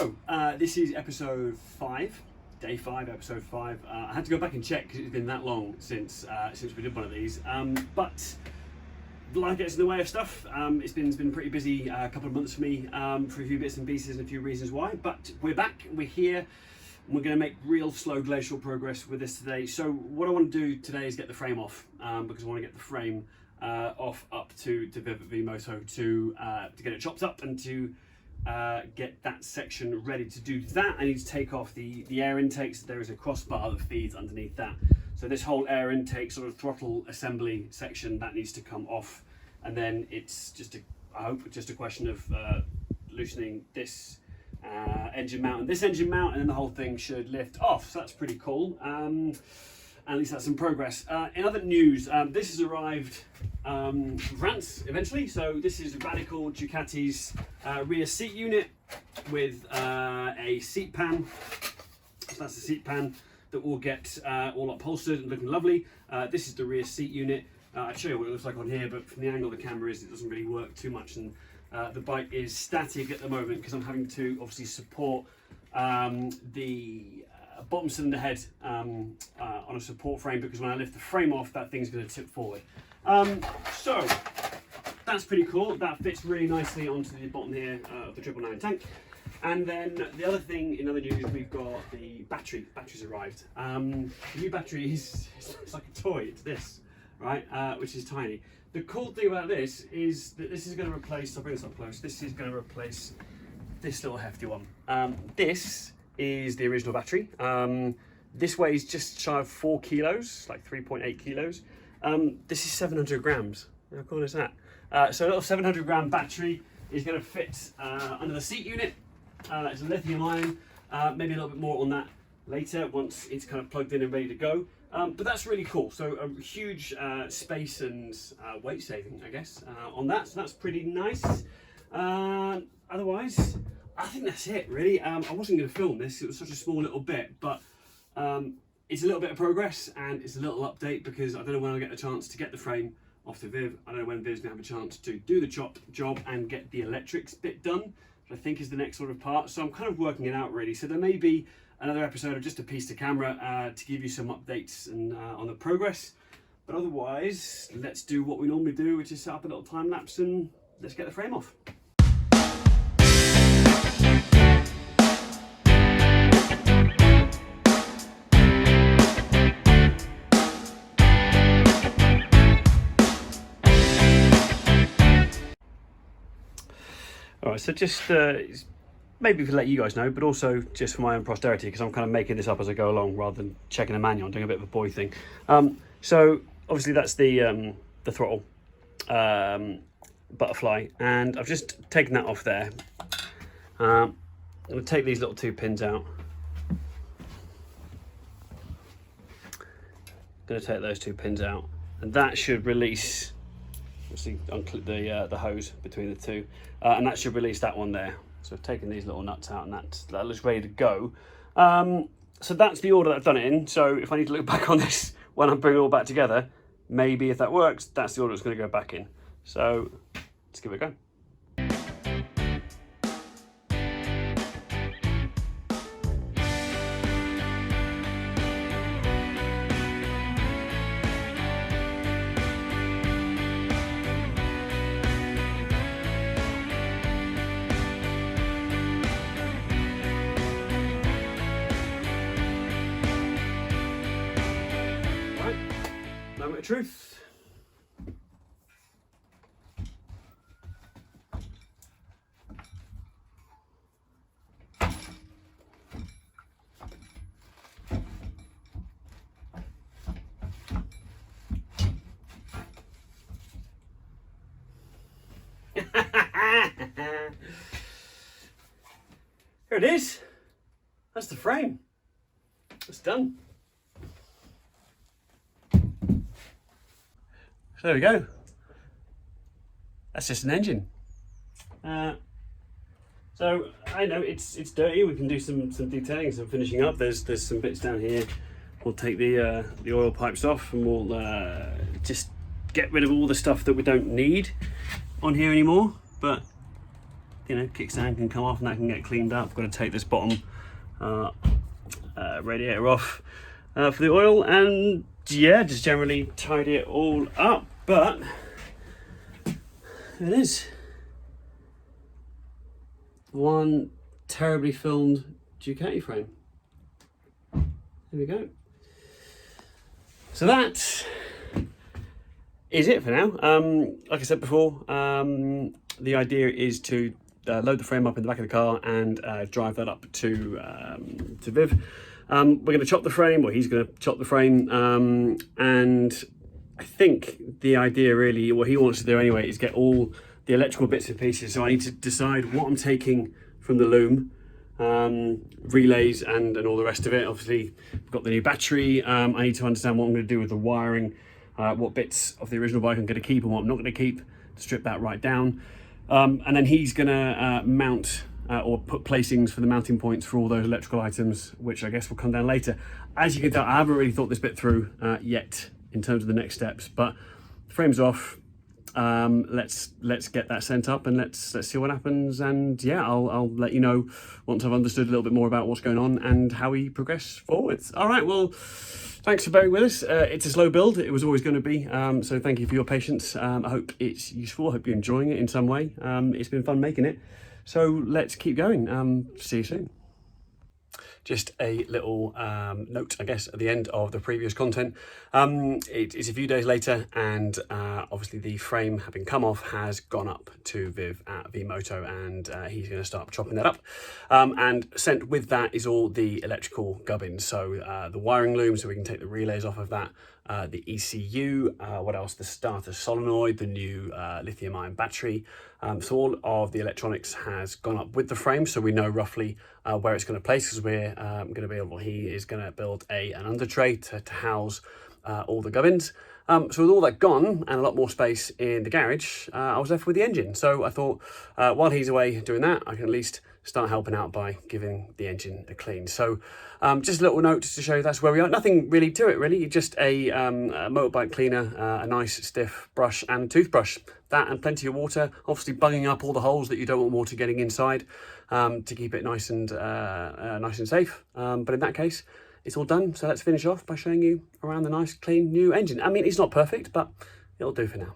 So, this is episode 5, day 5, episode 5. I had to go back and check because it's been that long since we did one of these. But life gets in the way of stuff. It's been pretty busy a couple of months for me for a few bits and pieces and a few reasons why. But we're back, we're here, and we're going to make real slow glacial progress with this today. So what I want to do today is get the frame off because I want to get the frame off up to Vivid vMoto to get it chopped up and to get that section ready. To do that, I need to take off the air intakes. There is a crossbar that feeds underneath that. So this whole air intake sort of throttle assembly section, that needs to come off. And then it's just, I hope, just a question of loosening this engine mount and this engine mount, and then the whole thing should lift off. So that's pretty cool. At least that's some progress. In other news, this has arrived France eventually. So this is Radical Ducati's rear seat unit with a seat pan. So that's the seat pan that will get all upholstered and looking lovely. This is the rear seat unit. I'll show you what it looks like on here, but from the angle the camera is, it doesn't really work too much. And the bike is static at the moment because I'm having to obviously support the bottom cylinder head on a support frame, because when I lift the frame off, that thing's going to tip forward. So that's pretty cool. That fits really nicely onto the bottom here of the 999 tank. And then the other thing, in other news, we've got the battery. Battery's arrived. The new battery is it's like a toy. It's this, right? Which is tiny. The cool thing about this is that this is going to replace, I'll bring this up close, this is going to replace this little hefty one. This is the original battery. This weighs just shy of 4 kilos, like 3.8 kilos. This is 700 grams. How cool is that? So a little 700 gram battery is going to fit under the seat unit. It's a lithium ion, maybe a little bit more on that later once it's kind of plugged in and ready to go. But that's really cool. So a huge space and weight saving, I guess, on that. So that's pretty nice. Otherwise, I think that's it, really. I wasn't going to film this. It was such a small little bit, but it's a little bit of progress and it's a little update because I don't know when I'll get the chance to get the frame off to Viv. I don't know when Viv's going to have a chance to do the chop job and get the electrics bit done, which I think is the next sort of part. So I'm kind of working it out, really. So there may be another episode of just a piece to camera to give you some updates and on the progress. But otherwise, let's do what we normally do, which is set up a little time lapse and let's get the frame off. All right, so just maybe to let you guys know, but also just for my own posterity, because I'm kind of making this up as I go along rather than checking a manual. I'm doing a bit of a boy thing. So obviously that's the throttle butterfly, and I've just taken that off there. I'm going to take these little 2 pins out. Going to take those 2 pins out, and that should release. Obviously, unclip the hose between the two, and that should release that one there. So I've taken these little nuts out, and that looks ready to go. So that's the order that I've done it in. So if I need to look back on this when I'm bringing it all back together, maybe if that works, that's the order it's going to go back in. So let's give it a go. Moment of truth. Here it is. That's the frame. It's done. So there we go. That's just an engine. So I know it's dirty. We can do some detailing, some finishing up. There's some bits down here. We'll take the oil pipes off, and we'll just get rid of all the stuff that we don't need on here anymore. But you know, kickstand can come off and that can get cleaned up. I've got to take this bottom radiator off for the oil, and yeah, just generally tidy it all up. But there it is, one terribly filmed Ducati frame. There we go. So that is it for now. Like I said before, the idea is to load the frame up in the back of the car and drive that up to Viv. We're going to chop the frame, or he's going to chop the frame, and I think the idea really, what he wants to do anyway, is get all the electrical bits and pieces. So I need to decide what I'm taking from the loom, relays and all the rest of it. Obviously, I've got the new battery. I need to understand what I'm going to do with the wiring, what bits of the original bike I'm going to keep and what I'm not going to keep, to strip that right down. And then he's going to mount or put placings for the mounting points for all those electrical items, which I guess will come down later. As you can tell, I haven't really thought this bit through yet in terms of the next steps, but the frame's off. Let's get that sent up and let's see what happens. And yeah, I'll let you know once I've understood a little bit more about what's going on and how we progress forwards. All right, well, thanks for bearing with us. It's a slow build. It was always going to be. So thank you for your patience. I hope it's useful. I hope you're enjoying it in some way. It's been fun making it. So let's keep going. See you soon. Just a little note, I guess, at the end of the previous content. It is a few days later, and obviously the frame, having come off, has gone up to Viv at Vmoto, and he's going to start chopping that up. And sent with that is all the electrical gubbins, so the wiring loom, so we can take the relays off of that, the ECU, what else? The starter solenoid, the new lithium-ion battery. So all of the electronics has gone up with the frame, so we know roughly where it's going to place, because we're going to be able, he is going to build an under tray to house all the gubbins. So with all that gone and a lot more space in the garage, I was left with the engine. So I thought, while he's away doing that, I can at least start helping out by giving the engine a clean. So just a little note just to show you that's where we are. Nothing really to it, really. Just a motorbike cleaner, a nice stiff brush and toothbrush. That and plenty of water, obviously bunging up all the holes that you don't want water getting inside, to keep it nice and safe. But in that case, it's all done. So let's finish off by showing you around the nice, clean, new engine. I mean, it's not perfect, but it'll do for now.